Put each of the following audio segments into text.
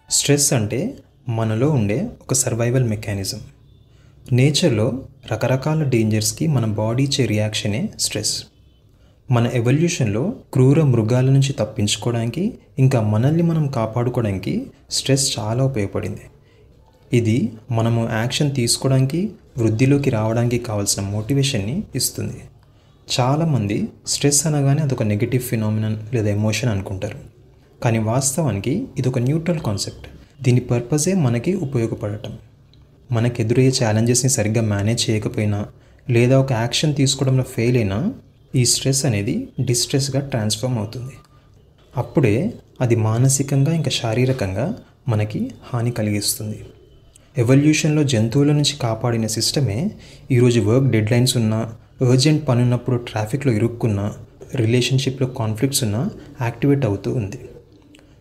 Stress అంటే మనలో ఉండే ఒక సర్వైవల్ మెకానిజం. నేచర్లో రకరకాల డేంజర్స్కి మన బాడీ ఇచ్చే రియాక్షనే స్ట్రెస్. మన ఎవల్యూషన్లో క్రూర మృగాల నుంచి తప్పించుకోవడానికి, ఇంకా మనల్ని మనం కాపాడుకోవడానికి స్ట్రెస్ చాలా ఉపయోగపడింది. ఇది మనము యాక్షన్ తీసుకోవడానికి, వృద్ధిలోకి రావడానికి కావాల్సిన మోటివేషన్ని ఇస్తుంది. చాలామంది స్ట్రెస్ అనగానే అదొక నెగిటివ్ ఫినామినన్ లేదా ఎమోషన్ అనుకుంటారు. కానీ వాస్తవానికి ఇది ఒక న్యూట్రల్ కాన్సెప్ట్. దీని పర్పసే మనకి ఉపయోగపడటం. మనకు ఎదురయ్యే ఛాలెంజెస్ని సరిగ్గా మేనేజ్ చేయకపోయినా, లేదా ఒక యాక్షన్ తీసుకోవడంలో ఫెయిల్ అయినా, ఈ స్ట్రెస్ అనేది డిస్ట్రెస్గా ట్రాన్స్ఫార్మ్ అవుతుంది. అప్పుడే అది మానసికంగా ఇంకా శారీరకంగా మనకి హాని కలిగిస్తుంది. ఎవల్యూషన్లో జంతువుల నుంచి కాపాడిన సిస్టమే ఈరోజు వర్క్ డెడ్లైన్స్ ఉన్నా, అర్జెంట్ పని ఉన్నప్పుడు ట్రాఫిక్లో ఇరుక్కున్నా, రిలేషన్షిప్లో కాన్ఫ్లిక్ట్స్ ఉన్నా యాక్టివేట్ అవుతూ ఉంది.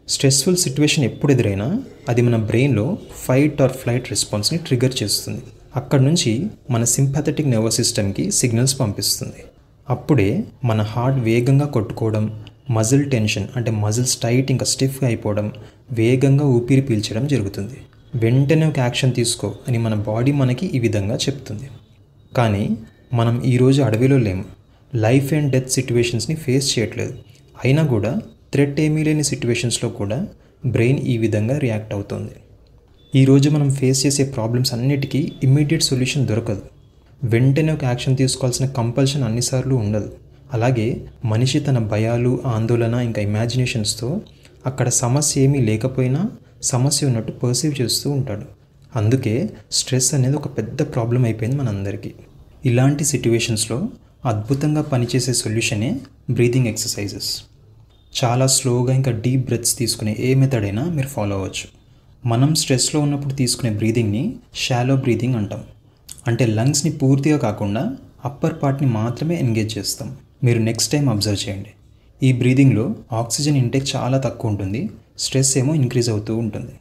స్ట్రెస్ఫుల్ సిచ్యువేషన్ ఎప్పుడు ఎదురైనా అది మన బ్రెయిన్లో ఫైట్ ఆర్ ఫ్లైట్ రెస్పాన్స్ని ట్రిగర్ చేస్తుంది. అక్కడ నుంచి మన సింపాథెటిక్ నర్వస్ సిస్టమ్కి సిగ్నల్స్ పంపిస్తుంది. అప్పుడే మన హార్ట్ వేగంగా కొట్టుకోవడం, మజిల్ టెన్షన్ అంటే మజిల్స్ టైట్ ఇంకా స్టిఫ్గా అయిపోవడం, వేగంగా ఊపిరి పీల్చడం జరుగుతుంది. వెంటనే ఒక యాక్షన్ తీసుకో అని మన బాడీ మనకి ఈ విధంగా చెప్తుంది. కానీ మనం ఈరోజు అడవిలో లేము, లైఫ్ అండ్ డెత్ సిచ్యువేషన్స్ని ఫేస్ చేయట్లేదు. అయినా కూడా థ్రెట్ ఏమీ లేని సిచ్యువేషన్స్లో కూడా బ్రెయిన్ ఈ విధంగా రియాక్ట్ అవుతుంది. ఈరోజు మనం ఫేస్ చేసే ప్రాబ్లమ్స్ అన్నిటికీ ఇమ్మీడియట్ సొల్యూషన్ దొరకదు. వెంటనే ఒక యాక్షన్ తీసుకోవాల్సిన కంపల్షన్ అన్నిసార్లు ఉండదు. అలాగే మనిషి తన భయాలు, ఆందోళన ఇంకా ఇమాజినేషన్స్తో అక్కడ సమస్య ఏమీ లేకపోయినా సమస్య ఉన్నట్టు పర్సీవ్ చేస్తూ ఉంటాడు. అందుకే స్ట్రెస్ అనేది ఒక పెద్ద ప్రాబ్లం అయిపోయింది మనందరికీ. ఇలాంటి సిచ్యువేషన్స్లో అద్భుతంగా పనిచేసే సొల్యూషనే బ్రీతింగ్ ఎక్సర్సైజెస్. చాలా స్లోగా ఇంకా డీప్ బ్రెత్స్ తీసుకునే ఏ మెథడ్ అయినా మీరు ఫాలో అవ్వచ్చు. మనం స్ట్రెస్లో ఉన్నప్పుడు తీసుకునే బ్రీదింగ్ని షాలో బ్రీదింగ్ అంటాం. అంటే లంగ్స్ని పూర్తిగా కాకుండా అప్పర్ పార్ట్ని మాత్రమే ఎంగేజ్ చేస్తాం. మీరు నెక్స్ట్ టైం అబ్జర్వ్ చేయండి. ఈ బ్రీదింగ్లో ఆక్సిజన్ ఇంటేక్ చాలా తక్కువ ఉంటుంది, స్ట్రెస్ ఏమో ఇంక్రీజ్ అవుతూ ఉంటుంది.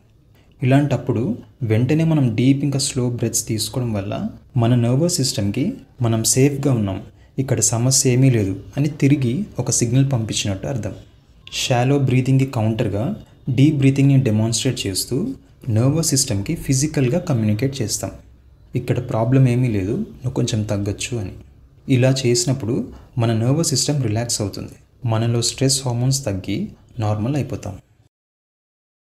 ఇలాంటప్పుడు వెంటనే మనం డీప్ ఇంకా స్లో బ్రెత్స్ తీసుకోవడం వల్ల మన నర్వస్ సిస్టమ్కి మనం సేఫ్గా ఉన్నాం, ఇక్కడ సమస్య ఏమీ లేదు అని తిరిగి ఒక సిగ్నల్ పంపించినట్టు అర్థం. షాలో బ్రీతింగ్కి కౌంటర్గా డీప్ బ్రీతింగ్ని డెమాన్స్ట్రేట్ చేస్తూ నర్వస్ సిస్టమ్కి ఫిజికల్గా కమ్యూనికేట్ చేస్తాం, ఇక్కడ ప్రాబ్లం ఏమీ లేదు, నువ్వు కొంచెం తగ్గొచ్చు అని. ఇలా చేసినప్పుడు మన నర్వస్ సిస్టమ్ రిలాక్స్ అవుతుంది, మనలో స్ట్రెస్ హార్మోన్స్ తగ్గి నార్మల్ అయిపోతాం.